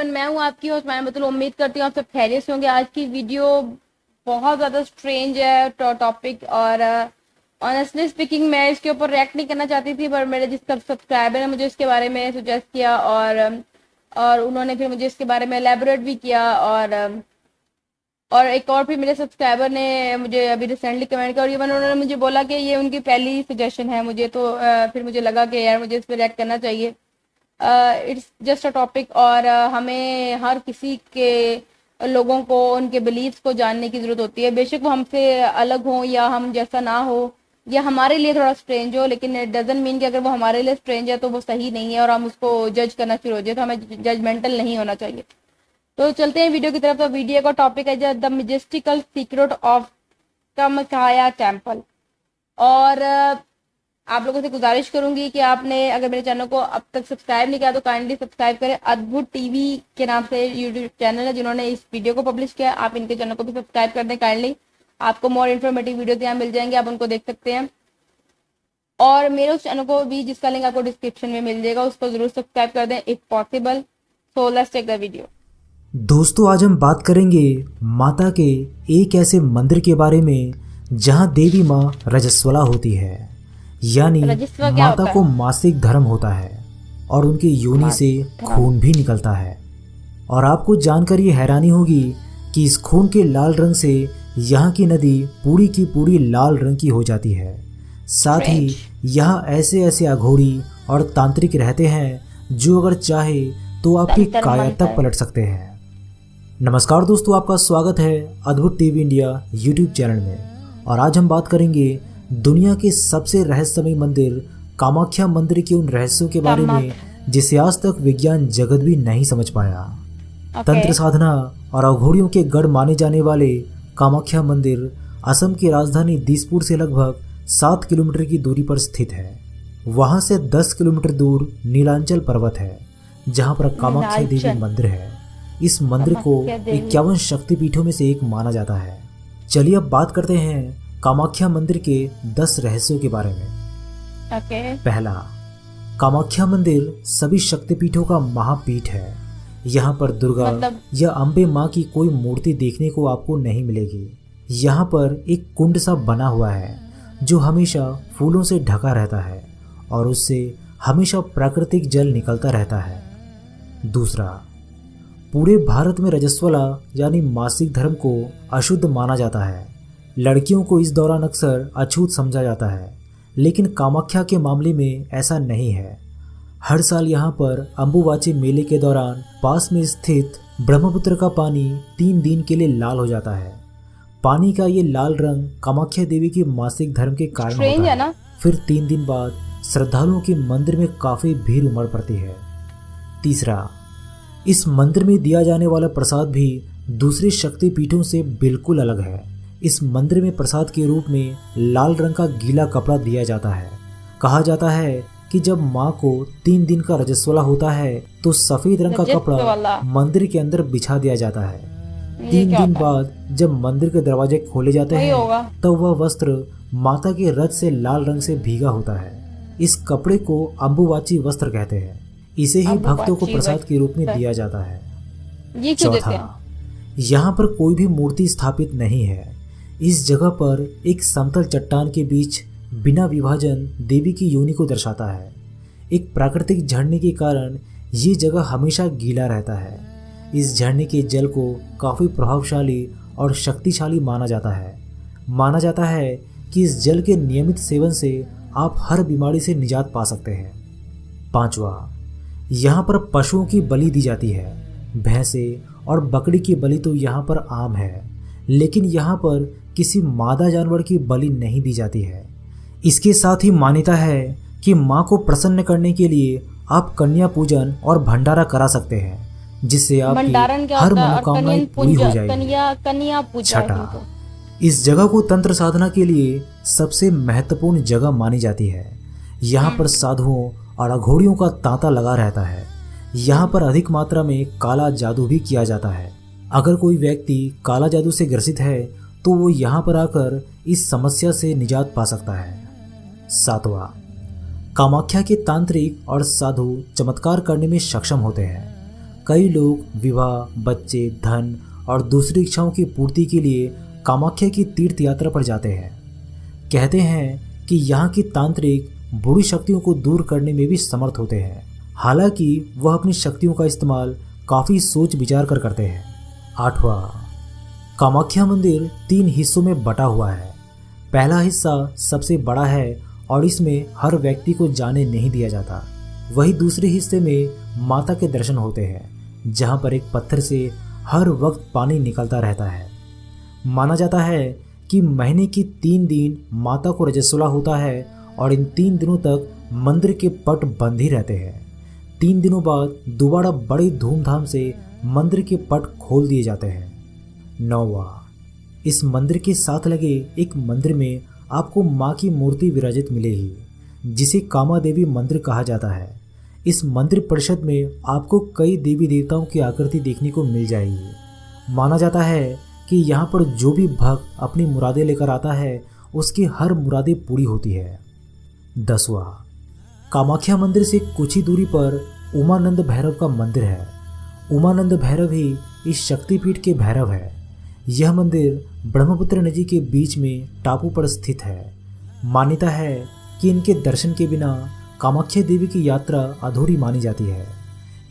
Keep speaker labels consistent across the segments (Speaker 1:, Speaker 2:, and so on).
Speaker 1: Everyone, मैं हूँ आपकी होस्ट मैम बतूल। उम्मीद करती हूँ आप सब खैरियत से होंगे। आज की वीडियो बहुत ज़्यादा स्ट्रेंज है टॉपिक, और ऑनेस्टली स्पीकिंग मैं इसके ऊपर रिएक्ट नहीं करना चाहती थी, पर मेरे जिस सब्सक्राइबर ने मुझे इसके बारे में सुजेस्ट किया और उन्होंने फिर मुझे इसके बारे में एलैबोरेट भी किया। और एक और फिर मेरे सब्सक्राइबर ने मुझे अभी रिसेंटली कमेंट किया और इवन उन्होंने मुझे बोला कि ये उनकी पहली सजेशन है मुझे, तो फिर मुझे लगा कि यार मुझे इस पर रिएक्ट करना चाहिए। इट्स जस्ट अ टॉपिक, और हमें हर किसी के लोगों को उनके बिलीव्स को जानने की ज़रूरत होती है। बेशक वो हमसे अलग हो या हम जैसा ना हो या हमारे लिए थोड़ा स्ट्रेंज हो, लेकिन इट डजंट मीन कि अगर वो हमारे लिए स्ट्रेंज है तो वो सही नहीं है और हम उसको जज करना शुरू हो जाए। तो हमें जजमेंटल नहीं होना चाहिए। तो चलते हैं वीडियो की तरफ। तो वीडियो का टॉपिक है the majestical secret of Kamakhya temple. और आप लोगों से गुजारिश करूंगी कि आपने अगर मेरे चैनल को अब तक सब्सक्राइब नहीं किया तो काइंडली सब्सक्राइब करें। अद्भुत टीवी के नाम से यूट्यूब चैनल है जिन्होंने इस वीडियो को पब्लिश किया। आप इनके चैनल को भी सब्सक्राइब कर दें काइंडली। आपको मोर इन्फॉर्मेटिव वीडियो यहाँ मिल जाएंगे, आप उनको देख सकते हैं। और मेरे उस चैनल को भी, जिसका लिंक आपको डिस्क्रिप्शन में मिल जाएगा, उसको जरूर सब्सक्राइब कर दें if possible. So let's take the video.
Speaker 2: दोस्तों, आज हम बात करेंगे माता के एक ऐसे मंदिर के बारे में जहां देवी माँ रजस्वला होती है, यानी
Speaker 1: रजस्वला क्या
Speaker 2: माता
Speaker 1: होता
Speaker 2: को
Speaker 1: है?
Speaker 2: मासिक धर्म होता है और उनके योनि से खून भी निकलता है। और आपको जानकर ये हैरानी होगी कि इस खून के लाल रंग से यहाँ की नदी पूरी की पूरी लाल रंग की हो जाती है। साथ ही यहाँ ऐसे ऐसे अघोरी और तांत्रिक रहते हैं जो अगर चाहे तो आपकी काया तक पलट सकते हैं। नमस्कार दोस्तों, आपका स्वागत है अद्भुत टीवी इंडिया यूट्यूब चैनल में। और आज हम बात करेंगे दुनिया के सबसे रहस्यमय मंदिर कामाख्या मंदिर के उन रहस्यों के बारे में जिसे आज तक विज्ञान जगत भी नहीं समझ पाया। तंत्र साधना और अघोरियों के गढ़ माने जाने वाले कामाख्या मंदिर असम की राजधानी दिसपुर से लगभग 7 किलोमीटर की दूरी पर स्थित है। वहां से 10 किलोमीटर दूर नीलांचल पर्वत है जहां पर कामाख्या देवी मंदिर है। इस मंदिर को 51 शक्तिपीठों में से एक माना जाता है। चलिए अब बात करते हैं कामाख्या मंदिर के 10 रहस्यों के बारे में। पहला, कामाख्या मंदिर सभी शक्तिपीठों का महापीठ है। यहाँ पर दुर्गा या अम्बे माँ की कोई मूर्ति देखने को आपको नहीं मिलेगी। यहाँ पर एक कुंड सा बना हुआ है जो हमेशा फूलों से ढका रहता है और उससे हमेशा प्राकृतिक जल निकलता रहता है। दूसरा, पूरे भारत में रजस्वला यानी मासिक धर्म को अशुद्ध माना जाता है। लड़कियों को इस दौरान अक्सर अछूत समझा जाता है, लेकिन कामाख्या के मामले में ऐसा नहीं है। हर साल यहाँ पर अम्बुवाची मेले के दौरान पास में स्थित ब्रह्मपुत्र का पानी 3 दिन के लिए लाल हो जाता है। पानी का ये लाल रंग कामाख्या देवी की मासिक धर्म के कारण होता है। फिर 3 दिन बाद श्रद्धालुओं की मंदिर में काफी भीड़ उमड़ पड़ती है। तीसरा, इस मंदिर में दिया जाने वाला प्रसाद भी दूसरे शक्तिपीठों से बिल्कुल अलग है। इस मंदिर में प्रसाद के रूप में लाल रंग का गीला कपड़ा दिया जाता है। कहा जाता है कि जब माँ को 3 दिन का रजस्वला होता है तो सफेद रंग का कपड़ा मंदिर के अंदर बिछा दिया जाता है। 3 दिन बाद जब मंदिर के दरवाजे खोले जाते हैं तब वह वस्त्र माता के रथ से लाल रंग से भीगा होता है। इस कपड़े को अम्बुवाची वस्त्र कहते हैं। इसे ही भक्तों को प्रसाद के रूप में दिया जाता है। चौथा, यहाँ पर कोई भी मूर्ति स्थापित नहीं है। इस जगह पर एक समतल चट्टान के बीच बिना विभाजन देवी की योनि को दर्शाता है। एक प्राकृतिक झरने के कारण ये जगह हमेशा गीला रहता है। इस झरने के जल को काफी प्रभावशाली और शक्तिशाली माना जाता है। माना जाता है कि इस जल के नियमित सेवन से आप हर बीमारी से निजात पा सकते हैं। पांचवा, यहाँ पर पशुओं की बलि दी जाती है। भैंसे और बकरी की बलि तो यहाँ पर आम है, लेकिन यहाँ पर किसी मादा जानवर की बलि नहीं दी जाती है। इसके साथ ही मान्यता है कि माँ को प्रसन्न करने के लिए आप कन्या पूजन और भंडारा करा सकते हैं, जिससे आपकी हर मनोकामनाएं पूरी हो जाएगी। छठा, इस जगह को तंत्र साधना के लिए सबसे महत्वपूर्ण जगह मानी जाती है। यहाँ पर साधुओं और अघोरियों का तांता लगा रहता है। यहाँ पर अधिक मात्रा में काला जादू भी किया जाता है। अगर कोई व्यक्ति काला जादू से ग्रसित है तो वो यहाँ पर आकर इस समस्या से निजात पा सकता है। सातवां, कामाख्या के तांत्रिक और साधु चमत्कार करने में सक्षम होते हैं। कई लोग विवाह, बच्चे, धन और दूसरी इच्छाओं की पूर्ति के लिए कामाख्या की तीर्थ यात्रा पर जाते हैं। कहते हैं कि यहाँ की तांत्रिक बुरी शक्तियों को दूर करने में भी समर्थ होते हैं। हालांकि वह अपनी शक्तियों का इस्तेमाल काफ़ी सोच विचार कर करते हैं। 8वां, कामाख्या मंदिर 3 हिस्सों में बटा हुआ है। पहला हिस्सा सबसे बड़ा है और इसमें हर व्यक्ति को जाने नहीं दिया जाता। वही दूसरे हिस्से में माता के दर्शन होते हैं, जहाँ पर एक पत्थर से हर वक्त पानी निकलता रहता है। माना जाता है कि महीने की 3 दिन माता को रजस्वला होता है और इन 3 दिनों तक मंदिर के पट बंद ही रहते हैं। 3 दिनों बाद दोबारा बड़ी धूमधाम से मंदिर के पट खोल दिए जाते हैं। 9वां, इस मंदिर के साथ लगे एक मंदिर में आपको माँ की मूर्ति विराजित मिलेगी, जिसे कामा देवी मंदिर कहा जाता है। इस मंदिर परिषद में आपको कई देवी देवताओं की आकृति देखने को मिल जाएगी। माना जाता है कि यहाँ पर जो भी भक्त अपनी मुरादें लेकर आता है, उसकी हर मुरादें पूरी होती है। 10वां, कामाख्या मंदिर से कुछ ही दूरी पर उमानंद भैरव का मंदिर है। उमानंद भैरव ही इस शक्तिपीठ के भैरव है। यह मंदिर ब्रह्मपुत्र नदी के बीच में टापू पर स्थित है। मान्यता है कि इनके दर्शन के बिना कामाख्या देवी की यात्रा अधूरी मानी जाती है।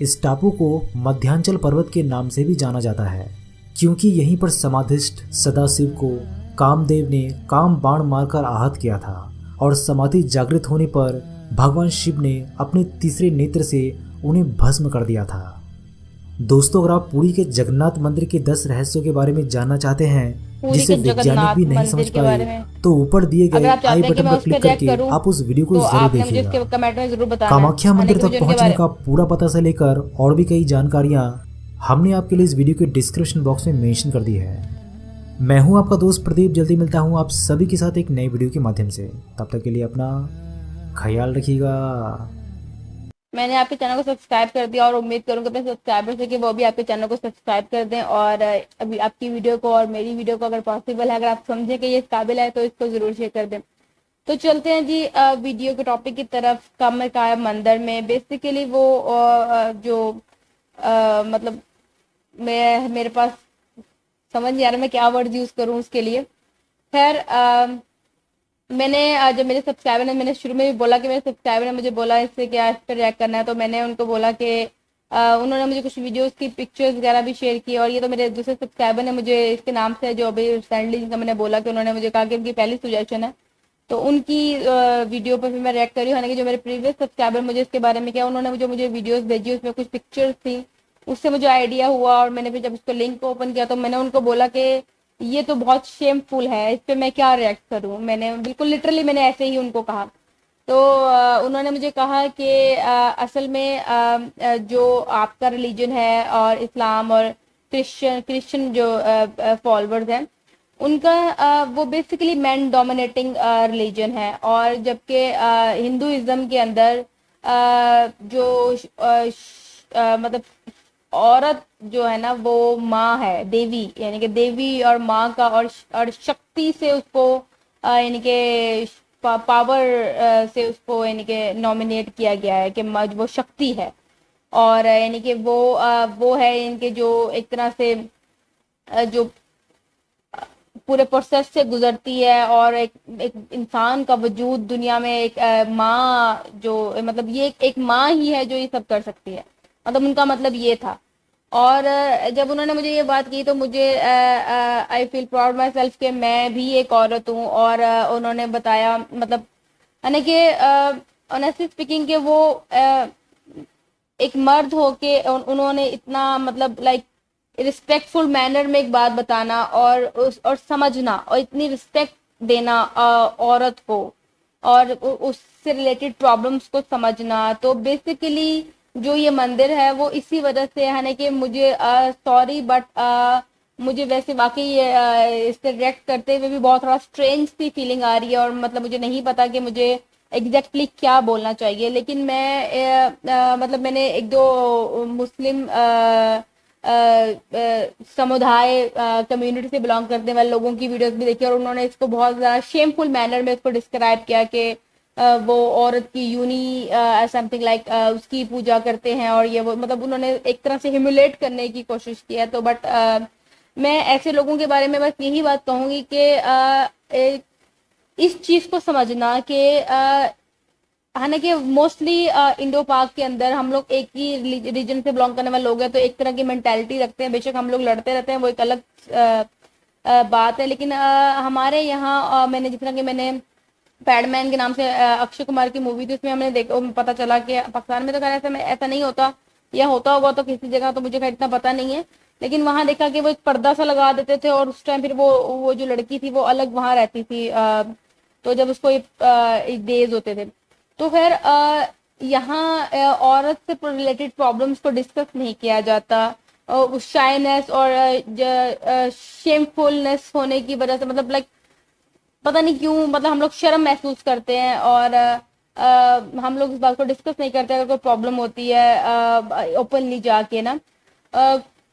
Speaker 2: इस टापू को मध्यांचल पर्वत के नाम से भी जाना जाता है, क्योंकि यहीं पर समाधिष्ठ सदाशिव को कामदेव ने काम बाण मारकर आहत किया था और समाधि जागृत होने पर भगवान शिव ने अपने तीसरे नेत्र से उन्हें भस्म कर दिया था। दोस्तों, अगर आप पुरी के जगन्नाथ मंदिर के 10 रहस्यों के बारे में जानना चाहते हैं जिसे वैज्ञानिक भी नहीं समझ पाए, तो ऊपर दिए गए आई बटन पर क्लिक करके आप उस वीडियो को जरूर देखिएगा। कामाख्या मंदिर तक पहुंचने का पूरा पता से लेकर और भी कई जानकारियां हमने आपके लिए इस वीडियो के डिस्क्रिप्शन बॉक्स में मेंशन कर दी है। मैं हूं आपका दोस्त प्रदीप। जल्दी मिलता हूं आप सभी के साथ एक नई वीडियो के माध्यम से। तब तक के लिए अपना ख्याल रखिएगा।
Speaker 1: मैंने आपके चैनल को सब्सक्राइब कर दिया और उम्मीद करूंगा अपने सब्सक्राइबर से कि वो भी आपके चैनल को सब्सक्राइब कर दें। और अभी आपकी वीडियो को और मेरी वीडियो को अगर पॉसिबल है, अगर आप समझें कि ये इस काबिल है, तो इसको जरूर शेयर कर दें। तो चलते हैं जी वीडियो के टॉपिक की तरफ। कामाख्या मंदिर में बेसिकली वो जो मतलब मेरे पास समझ नहीं आ रहा मैं क्या वर्ड यूज करूं उसके लिए। खैर, मैंने जब मेरे सब्सक्राइबर ने, मैंने शुरू में भी बोला कि मेरे सब्सक्राइबर ने मुझे बोला इससे क्या इस पर रिएक्ट करना है, तो मैंने उनको बोला कि उन्होंने मुझे कुछ वीडियोस की पिक्चर्स वगैरह भी शेयर की। और ये तो मेरे दूसरे सब्सक्राइबर ने मुझे इसके नाम से, जो अभी रिसेंटली जिनका मैंने बोला कि उन्होंने मुझे कहा कि उनकी पहली सजेशन है, तो उनकी वीडियो पर फिर मैं रिएक्ट करी। हालांकि जो मेरे प्रीवियस सब्सक्राइबर मुझे इसके बारे में क्या, उन्होंने मुझे वीडियोस भेजी, उसमें कुछ पिक्चर्स थी, उससे मुझे आइडिया हुआ। और मैंने फिर जब उसको लिंक को ओपन किया तो मैंने उनको बोला कि ये तो बहुत शेमफुल है, इस पे मैं क्या रिएक्ट करूं। मैंने बिल्कुल लिटरली मैंने ऐसे ही उनको कहा। तो उन्होंने मुझे कहा कि असल में जो आपका रिलीजन है और इस्लाम और क्रिश्चियन जो फॉलोअर्स हैं, उनका वो बेसिकली मैन डोमिनेटिंग रिलीजन है। और जबकि हिंदुइज्म के अंदर जो मतलब औरत जो है ना, वो माँ है, देवी, यानी कि देवी और माँ का और शक्ति से उसको यानी कि पावर से उसको यानी कि नॉमिनेट किया गया है कि वो शक्ति है। और यानी कि वो है इनके जो एक तरह से जो पूरे प्रोसेस से गुजरती है। और एक इंसान का वजूद दुनिया में, एक माँ जो मतलब ये एक माँ ही है जो ये सब कर सकती है, मतलब उनका मतलब ये था। और जब उन्होंने मुझे ये बात की तो मुझे I feel proud my self कि मैं भी एक औरत हूँ। और उन्होंने बताया, मतलब यानी कि ऑनेस्टली स्पीकिंग के वो एक मर्द हो के उन्होंने इतना मतलब लाइक रिस्पेक्टफुल मैनर में एक बात बताना और समझना और इतनी रिस्पेक्ट देना औरत को और उससे रिलेटेड प्रॉब्लम्स को समझना। तो बेसिकली जो ये मंदिर है वो इसी वजह से है कि मुझे सॉरी बट मुझे वैसे वाकई इससे रिएक्ट करते हुए भी बहुत थोड़ा स्ट्रेंज सी फीलिंग आ रही है। और मतलब मुझे नहीं पता कि मुझे एग्जैक्टली क्या बोलना चाहिए। लेकिन मैं मतलब मैंने एक दो मुस्लिम समुदाय कम्युनिटी से बिलोंग करने वाले लोगों की वीडियोस भी देखी और उन्होंने इसको बहुत ज़्यादा शेमफुल मैनर में इसको डिस्क्राइब किया कि वो औरत की यूनी समथिंग लाइक उसकी पूजा करते हैं, और ये वो मतलब उन्होंने एक तरह से ह्यूमिलेट करने की कोशिश की है। तो बट मैं ऐसे लोगों के बारे में बस यही बात कहूंगी कि इस चीज को समझना कि हालांकि मोस्टली इंडो पाक के अंदर हम लोग एक ही रीजन से बिलोंग करने वाले लोग हैं, तो एक तरह की मेंटालिटी रखते हैं। बेशक हम लोग लड़ते रहते हैं, वो एक अलग बात है, लेकिन हमारे यहाँ मैंने जिस तरह की मैंने पैडमैन के नाम से अक्षय कुमार की मूवी थी, उसमें हमने देखा, पता चला कि पाकिस्तान में तो खैर ऐसा नहीं होता, या होता होगा तो किसी जगह, तो मुझे खैर इतना पता नहीं है। लेकिन वहां देखा कि वो एक पर्दा सा लगा देते थे, और उस टाइम फिर वो जो लड़की थी वो अलग वहां रहती थी, तो जब उसको डेज होते थे। तो खैर यहाँ औरत से रिलेटेड प्रॉब्लम्स को डिस्कस नहीं किया जाता, उस शाइनेस और शेमफुलनेस होने की वजह से, मतलब लाइक पता नहीं क्यों, मतलब हम लोग शर्म महसूस करते हैं, और हम लोग इस बात को डिस्कस नहीं करते अगर कोई प्रॉब्लम होती है ओपनली जाके ना।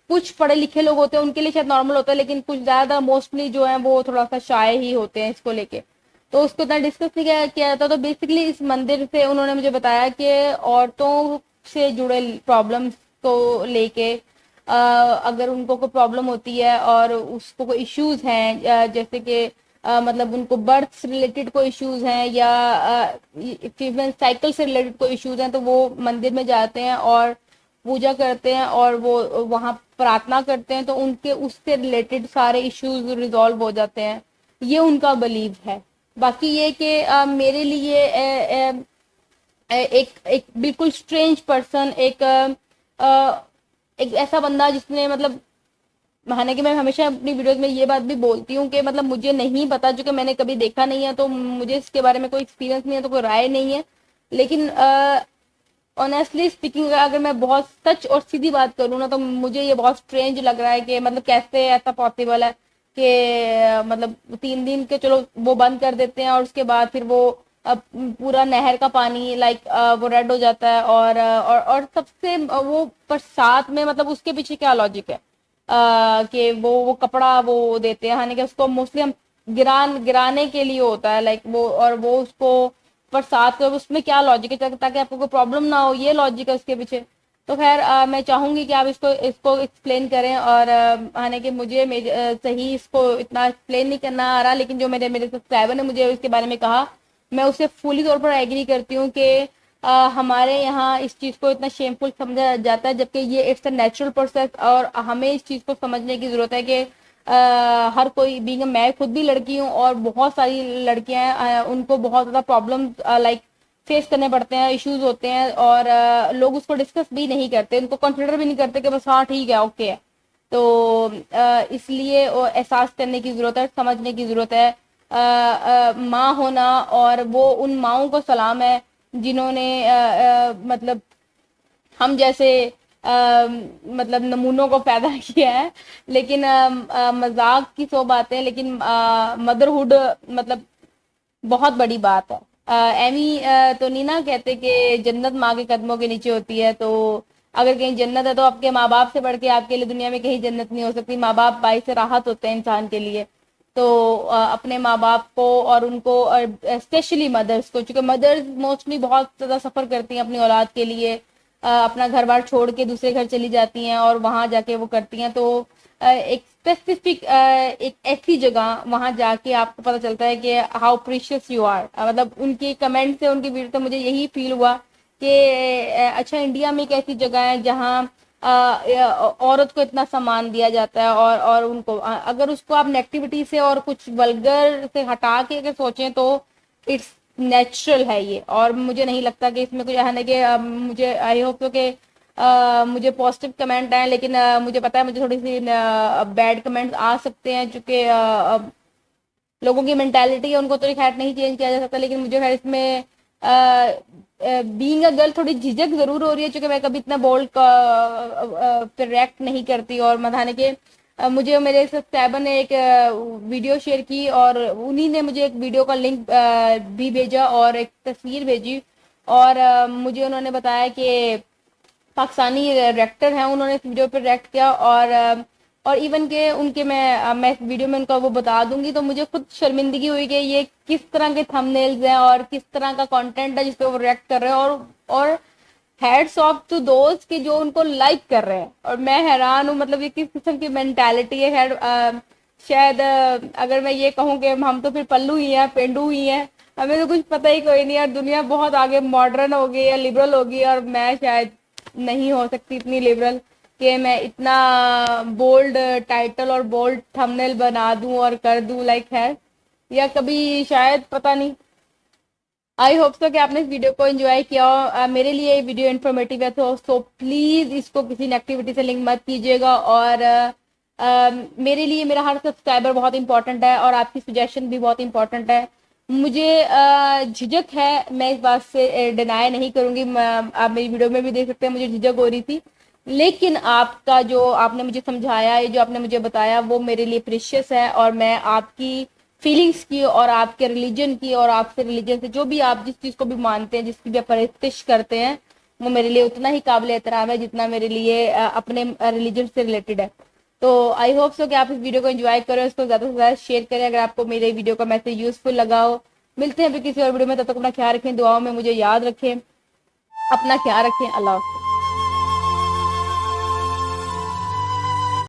Speaker 1: कुछ पढ़े लिखे लोग होते हैं उनके लिए शायद नॉर्मल होता है, लेकिन कुछ ज्यादा मोस्टली जो है वो थोड़ा सा शाय ही होते हैं इसको लेके, तो उसको इतना डिस्कस नहीं किया जाता। तो बेसिकली इस मंदिर से उन्होंने मुझे बताया कि औरतों से जुड़े प्रॉब्लम्स को लेके अगर उनको कोई प्रॉब्लम होती है और उसको कोई इश्यूज हैं, जैसे कि मतलब उनको बर्थ से रिलेटेड कोई इश्यूज हैं, या फीमेल साइकिल से रिलेटेड कोई इश्यूज हैं, तो वो मंदिर में जाते हैं और पूजा करते हैं, और वो वहां प्रार्थना करते हैं, तो उनके उससे रिलेटेड सारे इश्यूज रिजॉल्व हो जाते हैं। ये उनका बिलीव है। बाकी ये कि मेरे लिए एक एक बिल्कुल स्ट्रेंज पर्सन, एक ऐसा बंदा जिसने मतलब, हालांकि मैं हमेशा अपनी वीडियोस में ये बात भी बोलती हूँ कि मतलब मुझे नहीं पता, जो कि मैंने कभी देखा नहीं है, तो मुझे इसके बारे में कोई एक्सपीरियंस नहीं है, तो कोई राय नहीं है। लेकिन ऑनेस्टली स्पीकिंग, अगर मैं बहुत सच और सीधी बात करूँ ना, तो मुझे ये बहुत स्ट्रेंज लग रहा है कि मतलब कैसे ऐसा पॉसिबल है कि मतलब 3 दिन के चलो वो बंद कर देते हैं, और उसके बाद फिर वो पूरा नहर का पानी लाइक वो रेड हो जाता है, और सबसे वो पर साथ में मतलब उसके पीछे क्या लॉजिक है कि वो कपड़ा वो देते हैं, हालांकि उसको मोस्टली हम गिराने के लिए होता है लाइक वो, और वो उसको पर साथ में उसमें क्या लॉजिक है, ताकि आपको कोई प्रॉब्लम ना हो, ये लॉजिक है उसके पीछे। तो खैर मैं चाहूंगी कि आप इसको इसको एक्सप्लेन करें, और हालांकि मुझे सही इसको इतना एक्सप्लेन नहीं करना आ रहा, लेकिन जो मेरे मेरे सब्सक्राइबर ने मुझे इसके बारे में कहा, मैं उससे फुली तौर पर एग्री करती हूँ कि हमारे यहाँ इस चीज को इतना शेमफुल समझा जाता है, जबकि ये इट्स अ नेचुरल प्रोसेस, और हमें इस चीज को समझने की जरूरत है कि हर कोई बीइंग, मैं खुद भी लड़की हूँ और बहुत सारी लड़कियां हैं, उनको बहुत ज्यादा प्रॉब्लम लाइक फेस करने पड़ते हैं, इश्यूज होते हैं, और लोग उसको डिस्कस भी नहीं करते, उनको कंसिडर भी नहीं करते कि बस हाँ ठीक है, ओके है। तो इसलिए वो एहसास करने की जरूरत है, समझने की जरूरत है। माँ होना, और वो उन माओं को सलाम है जिन्होंने मतलब हम जैसे मतलब नमूनों को पैदा किया है। लेकिन मजाक की सो बातें, लेकिन मदरहुड मतलब बहुत बड़ी बात है। एमी तो नहीं ना कहते कि जन्नत माँ के कदमों के नीचे होती है, तो अगर कहीं जन्नत है तो आपके माँ बाप से बढ़ के आपके लिए दुनिया में कहीं जन्नत नहीं हो सकती। माँ बाप बाई से राहत होते हैं इंसान के लिए। तो अपने माँ बाप को और उनको, स्पेशली मदर्स को, क्योंकि मदर्स मोस्टली बहुत ज्यादा सफर करती हैं अपनी औलाद के लिए, अपना घर बार छोड़ के दूसरे घर चली जाती हैं और वहां जाके वो करती हैं। तो एक स्पेसिफिक एक ऐसी जगह वहां जाके आपको पता चलता है कि हाउ प्रीशियस यू आर। मतलब उनके कमेंट से, उनकी वीडियो से मुझे यही फील हुआ कि अच्छा, इंडिया में एक ऐसी जगह है जहाँ औरत को इतना सम्मान दिया जाता है, और उनको अगर उसको आप नेगेटिविटी से और कुछ वल्गर से हटा के अगर सोचें तो इट्स नेचुरल है ये। और मुझे नहीं लगता कि इसमें कुछ है कि मुझे आई होप तो कि मुझे पॉजिटिव कमेंट आए, लेकिन मुझे पता है मुझे थोड़ी सी बैड कमेंट्स आ सकते हैं, क्योंकि लोगों की मेंटालिटी है, उनको तो खैर नहीं चेंज किया जा सकता। लेकिन मुझे खैर इसमें बीइंग अ गर्ल थोड़ी झिझक जरूर हो रही है, क्योंकि मैं कभी इतना बोल्ड पर रिएक्ट नहीं करती। और मधाने के मुझे मेरे सब्सक्राइबर ने एक वीडियो शेयर की, और उन्हीं ने मुझे एक वीडियो का लिंक भी भेजा और एक तस्वीर भेजी, और मुझे उन्होंने बताया कि पाकिस्तानी डायरेक्टर हैं, उन्होंने इस वीडियो पर रिएक्ट किया, और इवन के उनके मैं इस वीडियो में उनका वो बता दूंगी, तो मुझे खुद शर्मिंदगी हुई कि ये किस तरह के थंबनेल्स हैं और किस तरह का कंटेंट है जिस पे वो रिएक्ट कर रहे हैं, और हेड्स ऑफ टू दोस्त के जो उनको लाइक कर रहे हैं। और मैं हैरान हूँ, मतलब ये किस किस्म की मेंटालिटी है। शायद अगर मैं ये कहूँ कि हम तो फिर पल्लू ही हैं, पेंडू ही हैं, हमें तो कुछ पता ही कोई नहीं है। दुनिया बहुत आगे मॉडर्न हो गई है, लिबरल हो गई है, और मैं शायद नहीं हो सकती इतनी लिबरल कि मैं इतना बोल्ड टाइटल और बोल्ड थंबनेल बना दूं और कर दूं लाइक है, या कभी शायद पता नहीं। आई होप सो कि आपने इस वीडियो को एंजॉय किया हो। मेरे लिए ये वीडियो इन्फॉर्मेटिव है, तो सो प्लीज़ इसको किसी नेगेटिविटी से लिंक मत कीजिएगा। और मेरे लिए मेरा हर सब्सक्राइबर बहुत इंपॉर्टेंट है और आपकी सजेशन भी बहुत इंपॉर्टेंट है। मुझे झिझक है, मैं इस बात से डिनाई नहीं करूँगी। आप मेरी वीडियो में भी देख सकते हैं मुझे झिझक हो रही थी, लेकिन आपका जो आपने मुझे समझाया, ये जो आपने मुझे बताया, वो मेरे लिए प्रीशियस है। और मैं आपकी फीलिंग्स की और आपके रिलीजन की और आपसे रिलीजन से जो भी आप जिस चीज़ को भी मानते हैं, जिसकी भी परस्तिश करते हैं, वो मेरे लिए उतना ही काबिल एहतराम है जितना मेरे लिए अपने रिलीजन से रिलेटेड है। तो आई होप सो कि आप इस वीडियो को एंजॉय करें, इसको ज़्यादा से ज़्यादा शेयर करें अगर आपको मेरे वीडियो का मैसेज यूजफुल लगा हो। मिलते हैं फिर किसी और वीडियो में, तब तक अपना ख्याल रखें, दुआओं में मुझे याद रखें, अपना ख्याल रखें। अल्लाह हाफ़िज़।